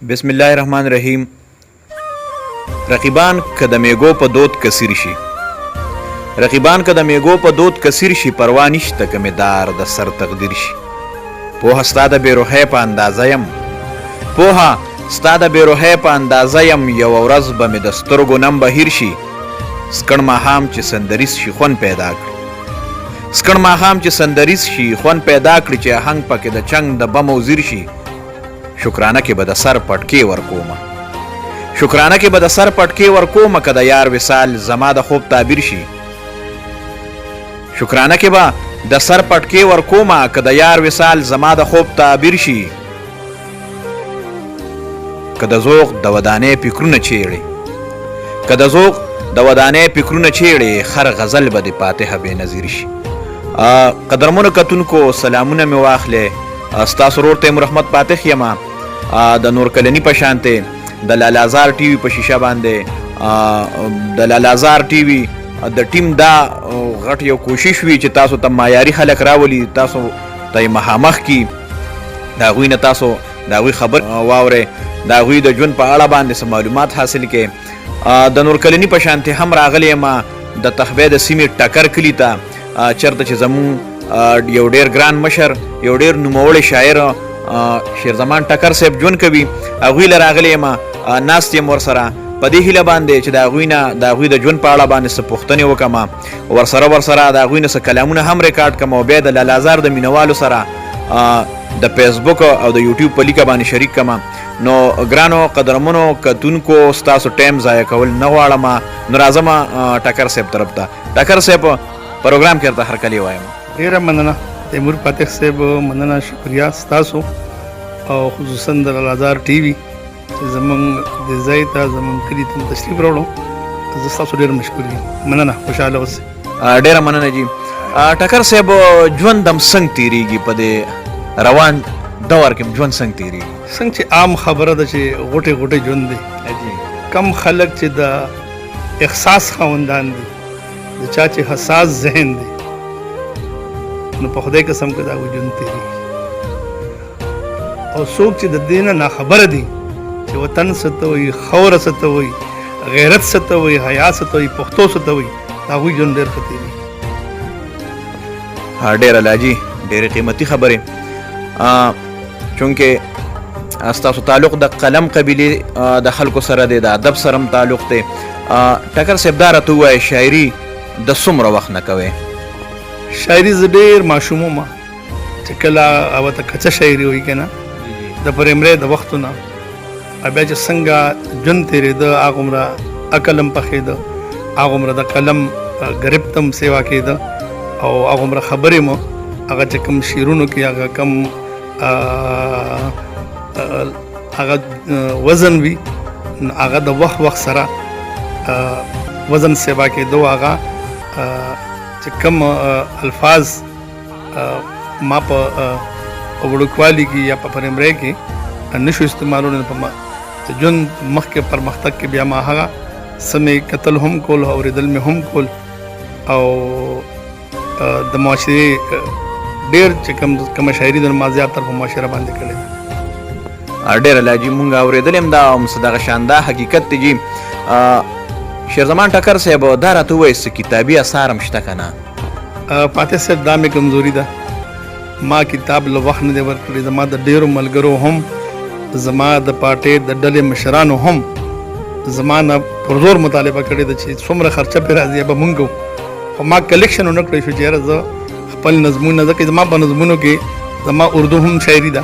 بسم الله الرحمن الرحیم. رقیبان که د میګو په دود کثیر شي، رقیبان که د میګو په دود کثیر شي، پروا نشته که مدار د سر تقدیر شي. پوهه ستا د بېروحۍ په اندازه یم، پوهه ستا د بېروحۍ په اندازه یم، یوه ورځ به مې د سترګو نم بهیر شي. سکڼ ماښام چې سندریز شي خوند پیدا کړي، سکڼ ماښام چې سندریز شي خوند پیدا کړي، چې آهنګ پکې د چنګ د بم او زیر شي. شکرانه کې به د سر پټکې ورکومه، شکرانه کې به د سر پټکې ورکومه، که د یار وصال زما د خوب تعبیر شي. شکرانه کې به د سر پټکې ورکومه، که د یار وصال زما د خوب تعبیر شي. که د ذوق د ودانۍ فکرونه چیړي، که د ذوق د ودانۍ فکرونه چیړي، خر غزل به د فاتحه بې نظیر شي. قدرمنو کتونکو سلامونه مې واخلې، ستاسو ورور ته رحمت فاتح یمه. د نور کلني په شانتې د لالازار ټي وي په شیشه باندې د لالازار ټي وي د ټیم دا غټ یو کوشش وي چې تاسو ته معیاري خلک راولي، تاسو ته یې مخامخ کي، د هغوی نه تاسو د هغوی خبر واورئ، د هغوی د ژوند په اړه باندې څه معلومات حاصل کړئ. د نور کلني په شانتې هم راغلی یم د تخبې د سیمې ټکر کلي ته، چېرته چې زموږ یو ډېر ګران مشر، یو ډېر نوموړی شاعر شیرزمان ټکر صاحب ژوند کوي، هغوی له راغلی یم، ناست یم ورسره په دې هیله باندې چې د هغوی نه د هغوی د ژوند په اړه باندې څه پوښتنې وکړم، ورسره د هغوی نه څه کلامونه هم ریکارډ کړم، او بیا د لالازار د مینوالو سره د فیسبوک او د یوټیوب په لیکه باندې شریک کړم. نو ګرانو قدرمنو کتونکو ستاسو ټایم ضایع کول نه غواړم، نو راځم ټکر صاحب طرف ته. ټکر صاحب پروګرام کې درته هرکلی وایم. ډېره مننه تیمور فاتح صاحب، مننه شکریا ستاسو، او خصوصا د لالازار ټي وي چې زمونږ د ځای ته زمونږ کلي ته تشریف راوړو. زه ستاسو ډېر مشکور یم، مننه، خوشحاله اوسئ. ډېره مننه جي. ټکر صاحب ژوند هم څنګه تېرېږي په دې روان دور کې، ژوند څنګه تېرېږي؟ څنګه چې عام خبره ده چې غوټې غوټې ژوند دی. کم خلک چې د احساس خاوندان دي، د چا چې حساس ذهن دی، نو په خدای قسم که دا ژوند تېرېږي. او څوک چې د دې نه ناخبره دي چې وطن څه ته وایي، خوره څه ته وایي، غیرت څه ته وایي، حیا څه ته وایي، پښتو څه ته وایي، د هغوی ژوند ډېر ښه تېرېږي. ډېره لاجي، ډېرې قیمتي خبرې. چونکې ستاسو تعلق د قلم قبیلې د خلکو سره دی، د ادب سره هم تعلق دی. ټکر صاحب دا راته ووایه شاعري د څومره وخت نه کوئ؟ شاعري زه ډېر ماشوم وم چې کله هغه ته کچه شاعري وایي که نه، د پرایمرۍ د وختو نه، بیا چې څنګه ژوند تېرېده، هغومره عقل هم پخېده، هغومره د قلم ګرفت هم سیوا کېده، او هغومره خبرې مو هغه چې کوم شعرونو کې هغه کم هغه وزن وي، هغه د وخت سره وزن سیوا کېدو. هغه چې کوم الفاظ ما په وړوکوالي کې یا په پرایمرۍ کې نشو استعمالونه، په ژوند مخکې پرمختګ کې بیا ما هغه سمې کتل هم کول، اورېدل مې هم کول، او د معاشرې ډېر چې کومه شاعري د ما زیاتره په معاشره باندې کړې ده. ډېره لاجي مونږ اورېدلې هم دا هم دغه شان دا حقیقت دی جي. شیرزمان ټکر صاحب دا راته ووایه څه کتابي اثار هم شته که نه؟ فاتح صاحب دا مې کمزوري ده، ما کتاب له وخت نه دی ورکړی. زما د ډېرو ملګرو هم، زما د پارټۍ د ډلې مشرانو هم زما نه پر زور مطالبه کړې ده چې څومره خرچه پرې راځي به مونږ، خو ما کلیکشن ونه کړی شو چې یاره زه خپل نظمونه، ځکه زما په نظمونو کې زما اردو هم شاعري ده،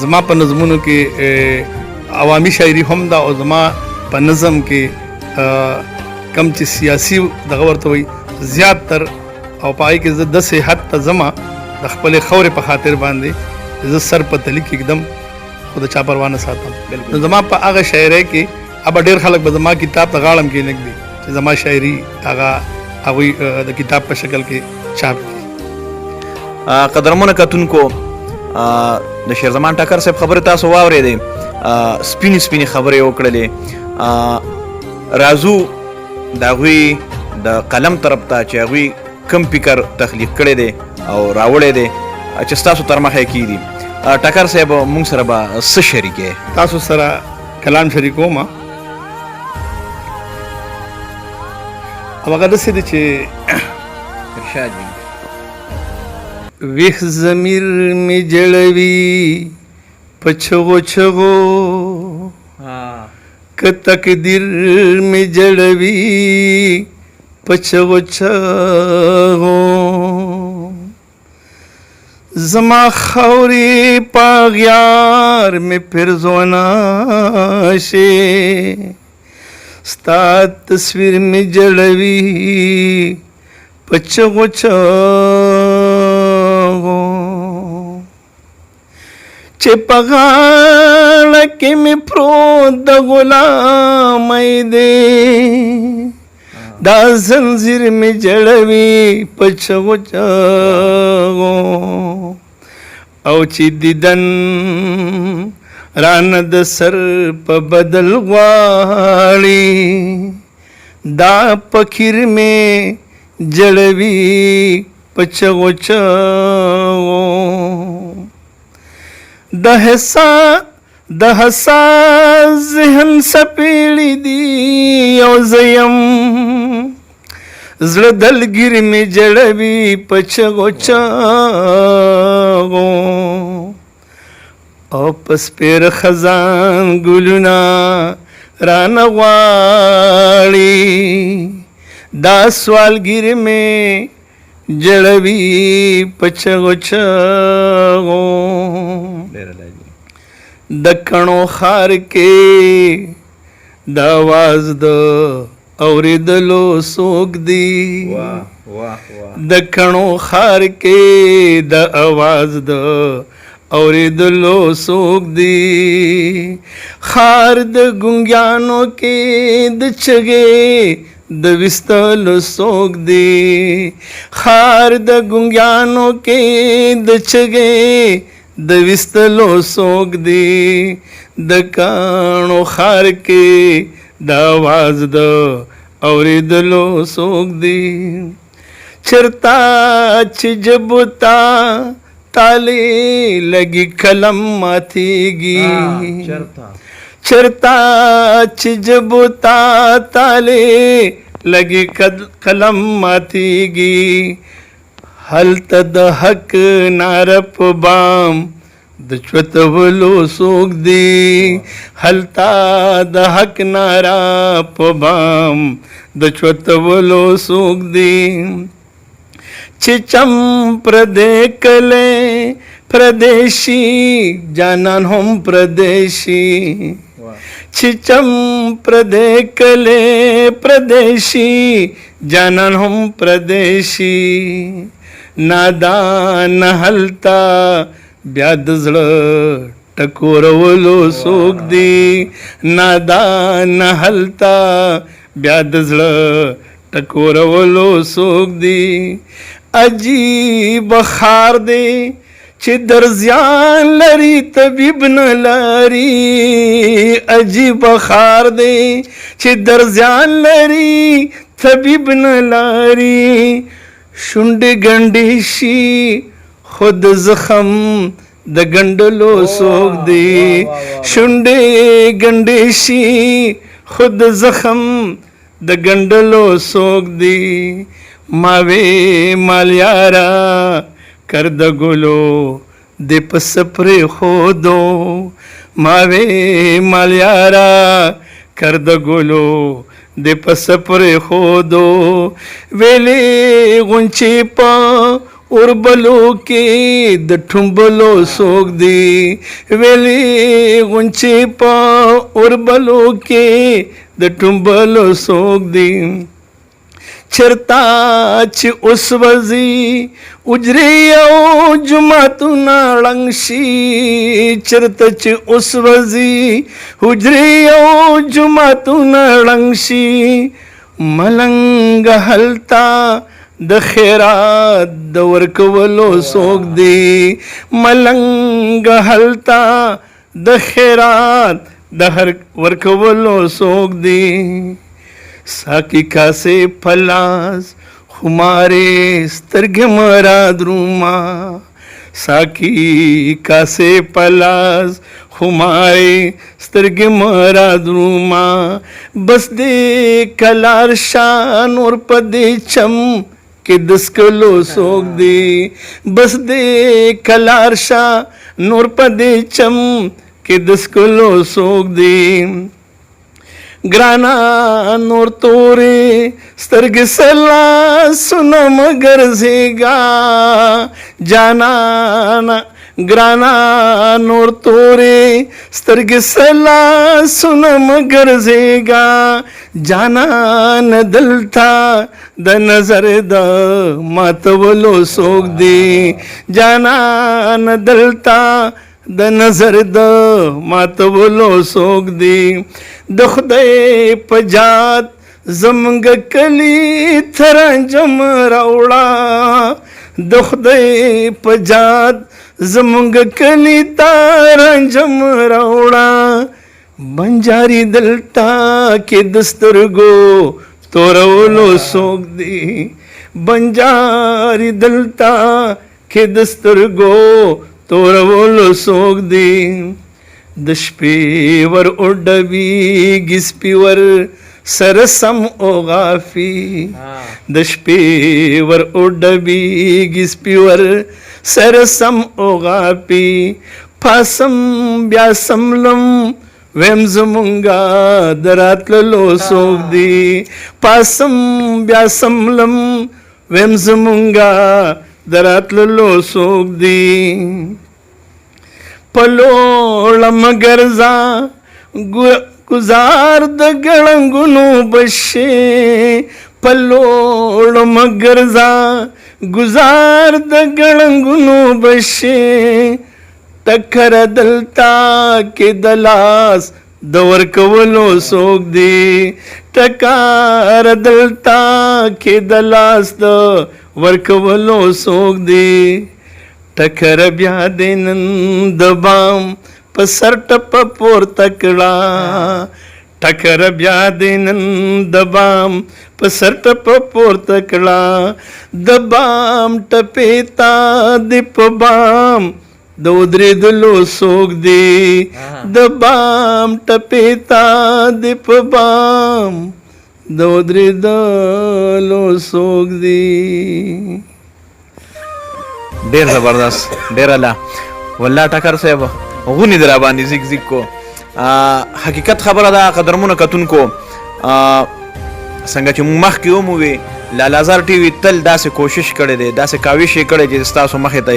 زما په نظمونو کې عوامي شاعري هم ده، او زما په نظم کې کم چې سیاسي دغه ورته وایي زیات تر، او په هغې کې زه داسې حد ته ځمه د خپلې خاورې په خاطر باندې زه سر په تلي کېږدم، خو د چا پروا نه ساتم. نو زما په هغه شاعرۍ کې ابا ډېر خلک به زما کتاب ته غاړه هم کېنږدي چې زما شاعري هغوی د کتاب په شکل کې چاپ کړي. قدرمنو کتونکو د شیرزمان ټکر صاحب خبرې تاسو واورېدې، سپینې سپینې خبرې یې وکړلې. راځو د هغوی د قلم طرف ته چې هغوی کوم فکر تخلیق کړی دی او راوړی دی چې ستاسو تر مخه یې کېږدي. ټکر صاحب مونږ سره به څه شریکې تاسو سره کلام شریکوم او هغه داسې دی چې ارشاد جی ویښ ضمیر مې جړوي په چغو چغو که تقدیر مې جړوي په چغو چغو زما خاورې په اغیار مې پرزونه شي ستا تصویر مې جړوي په چغو چغو چې په غاړه کې مې پروت د غلامۍ دی دا زنځیر مې جړوي په چغو چغو او چې دیدن رانه د سر په بدل غواړي دا فقیر مې جړوي په چغو چغو د حساس ذهن سپیړی دی او زیم زړه دلګیر مې جړوي په چغو چغو او په سپېره خزان ګلونه رانه غواړي دا سوالګیر مې جړوي په چغو چغو د کڼو خار کې د آواز د اورېدلو څوک دی د کڼو خار کې د آواز د اورېدلو څوک دی خار د ګونګیانو کې د چغې د وستلو څوک دی خار د ګونګیانو کې د چغې د وستلو څوک دی د کاڼو خار کې د آواز د اورېدلو څوک دی چرتا چې جبتا تالی لګي قلم ماتېږي چرتا چې جبتا تالی لګي قلم ماتېږي هلته د حق ناره په بام د چوتولو څوک دی هلته د حق ناره په بام د چوتولو څوک دی چې چم پردې کله پردیشي جانان هم پردیشي چې چم پردې کله پردیشي جانان هم پردیشي نادان هلتا بیا د زړه ټکورولو څوک دی نادان هلتا بیا د زړه ټکورولو څوک دی عجیب خار دی چې درزیان لري طبیب نه لري عجیب خار دی چې درزیان لري طبیب نه لري شونډې ګنډې شي خود زخم د ګنډلو څوک دی شونډې ګنډې شي خود زخم د ګنډلو څوک دی ماوې مالیارا کر د ګلو د پس پرې خودو ماوې مالیارا کر د ګلو د پس پرې خودو ویلې غونچې په اوربلو کې د ټومبلو څوک دی ویلې غونچې په اوربلو کې د ټومبلو څوک دی چرتا چې اوس وځي اجرې او جمعتونه ړنګ شي چرته چې اوس وځي اجرې او جمعتونه ړنګ شي ملنګ هلتا د خیرات د ورکولو څوک دی ملنګ هلتا د خیرات د ورکولو څوک دی ساکی کاسے پلاس خمارے سترګې مراد روما साकी कासे पलास खुमारे स्तरगे मरा द्रुमा बस दे कलार शान और पदे चम के दस्कलो सोग दे बस दे कलार शान और पदे चम के दस्कलो सोग दे ग्राना नूर तोरे स्तर्ग सला सुन मगर जेगा जाना ग्राना नूर तोरे स्तर्ग सला सुन मगर जेगा जाना न दलता द नजर द मातवलो सोग दे जाना न दलता द नजर द मातवलो सोग दे द खुदाई पजात जमंग कली थरंजम रावड़ा द खुदाई पजात जमंग कली तारंजम रावड़ा बंजारी दलता के दस्तरगो तोरवलो सोग दे बंजारी दलता के दस्तरगो तोरवलो सोग दे दशपेवर ओडबी गिस्पीवर सरसम ओगाफी दशपेवर ओडबी गिस्पीवर सरसम ओगापी फासम ब्यासमलम वेमजमुंगा दरातलो सोगदी फासम ब्यासमलम वेमजमुंगा दरातलो सोगदी पलोळ मगरजा गुजार द गळंगुनु बशे पलोळ मगरजा गुजार द गळंगुनु बशे तखर दलता के दलास दवर कवलो सोग दे टकार दलता के दलास द वर्कवलो सोग दे टकर ब्यादे नंदबाम पसर टप पोर तकड़ा टकर ब्यादे नंदबाम पसर टप पोर तकड़ा दबाम टपेता दिप बाम दौद्रे दलो सोग दे दबाम टपेता दिप बाम दौद्रे दलो सोग दे ډیر زبردست ډیر الله والله ټکر صاحب غونی در باندې زیګ زیګ کو حقیقت خبره ده قدرمنو کتونکو څنګه چې موږ مخکې وموي لالازار ټي وي تل داسې کوشش کړی دی داسې کاوش یې کړی چې ستاسو مخې ته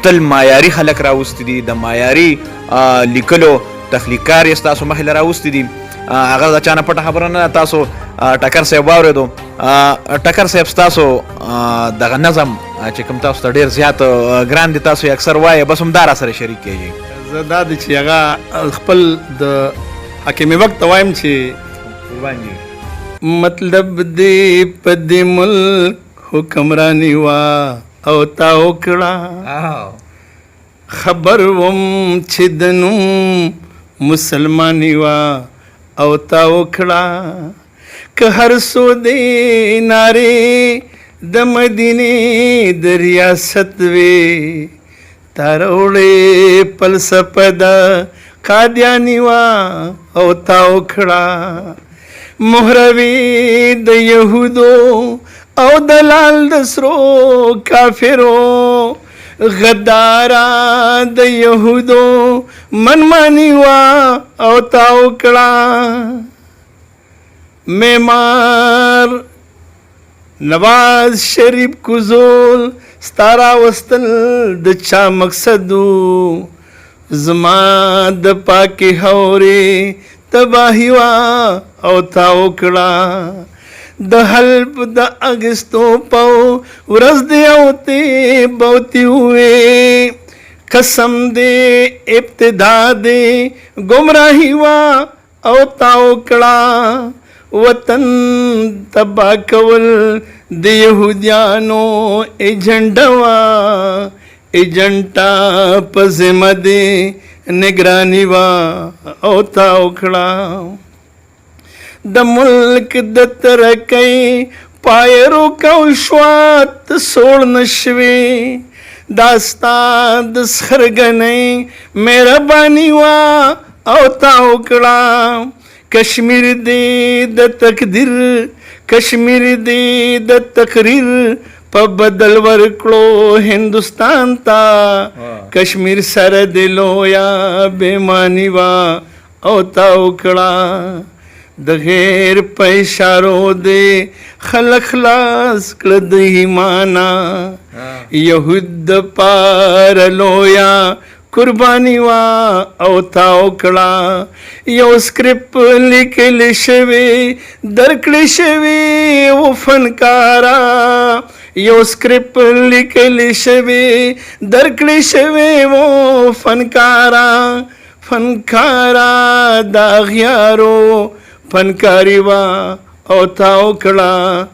تل معیاري خلک راوستي دي د معیاري لیکلو تخلیقکار یې ستاسو مخې له راوستي دي هغه د چا نه پټه خبره نه ده تاسو ټکر صاحب واورېدو ټکر صاحب ستاسو دغه نظم چې کوم تاسو ته ډېر زیات ګران دي تاسو یې اکثر وایي بس هم دا راسره شریک کیږي زه دا دی چې هغه خپل د حکیمي وخت ته وایم چې مطلب دې په دې ملک حکمراني وا او تا وکړه خبر وم چې د نوم مسلماني وا او تا وکړه که هر سو دې نارې د مدینې د ریاست وې تاروړې فلسفه د قادیانی وا او تا وکړه مهروي د یهودو او دلال د سرو کافرو غدارا د یهودو منمانی وا او تا وکړه معمار نواز شریف کوزول ستارا وستل د چا مقصدو زما د پاکي هوري تباهي وا او تا وکړه د حلب د اگستو پو ورځ دی اوتی بوتی ہوئے قسم دے ابتدا دے گمراہی وا او تا وکړه وطن تبا کول د یهودیانو ایجنډا وا ایجنټا په ذمه دې نگرانی وا او تا وکړه د ملک د ترقۍ پای روکاو شوات سوړ نشوي داستا د سخرګنۍ مهرباني وا او تا وکړه کشمیر دې د تقدیر کشمیر دې د تقریر په بدل ورکړو هندوستان ته کشمیر سره د لویا بېماني وا او تا وکړه د غیر په اشارو دې خلک خلاص کړه د ایمانه یهود د پاره لویا قربانی وا او تا وکړه یو سکرپ لیکل شوی درکړی شوی و فنکارا یو سکرپ لیکل شوی درکړی شوی و فنکارا دا غیارو فنکاری وا او تا وکړه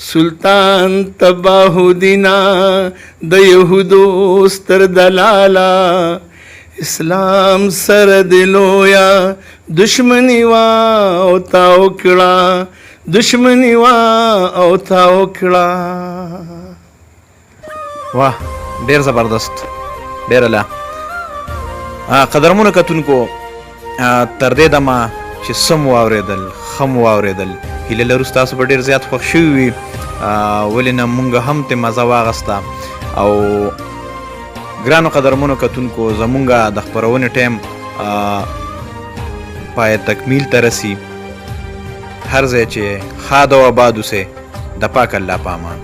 سلطان تباہدینا د یهودو ستر دلالا اسلام سر دلویا دشمنی وا او تا وکړه دشمنی وا او تا وکړه. واه ډیر زبردست ډیر لا قدرمنو کتونکو تر دې دمه چې سم واورېدل خم واورېدل هیله لرو ستاسو به ډېر زیات خوښ شوي وي ولې نه موږ هم ترې مزه واخیسته او ګرانو قدرمنو کتونکو زموږ د خپرونې ټایم پای تکمیل ته رسي هر ځای چې ښاد او آباد اوسئ د پاک الله په امان.